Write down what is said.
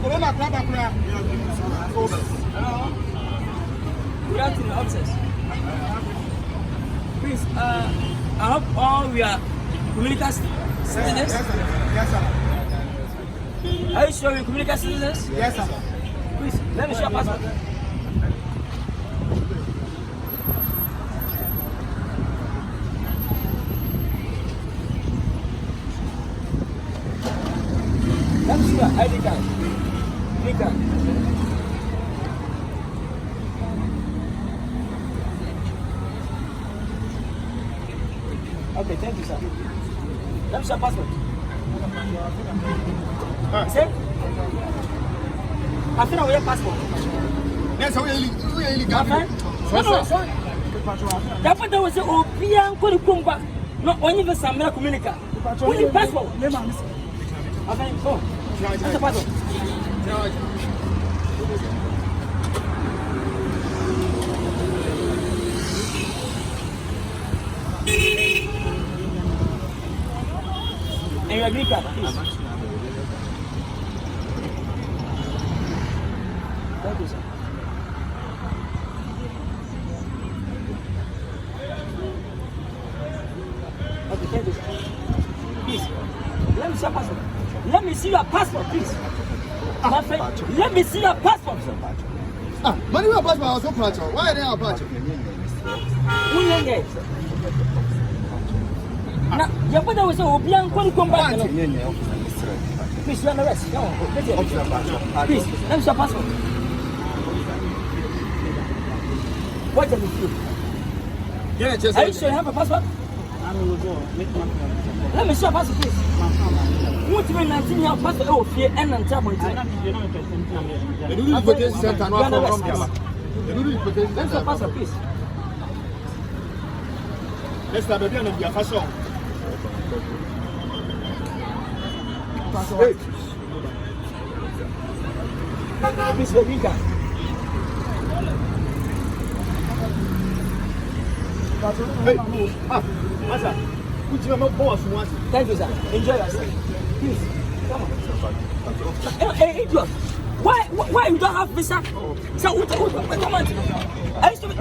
Corona club. Hello. Good afternoon, officers. Please, I hope all we are communicate citizens. Yes, sir. Are you sure we communicate citizens? Yes, sir. Please, let me show your passport. Let me see your ID card. ID card. Okay, thank you, sir. Let me see your passport. Say, I think I will have passport. Yes, we are illegal. My friend? No, sorry. That's what they will say, oh, Pia, go to Kumba. No, only the Samara Communica. Who need passport? My friend, go. That's the passport. And your green card, please. Thank you, sir. Okay, thank you, sir. Please, let me see your passport. Let me see your passport, please. My friend, let me see your passport. Money will pass by also patch. Why are they not patch? Now, your brother was so young, couldn't come back. Please, you're on the rest. Please, let me see your passport. What does it feel? Are you sure you have a passport? Let me see your passport, please. What do you mean 19 years passport? Oh, fear and trouble. The new invitation center no from Gaba. The new invitation Let me see your passport, please. Let's start again on your fashion. Please, the green card. Master, put your boss once. Thank you, sir. Enjoy yourself. Please, come on. Hey, idiot. Why you don't have visa? So, come on. I used to be...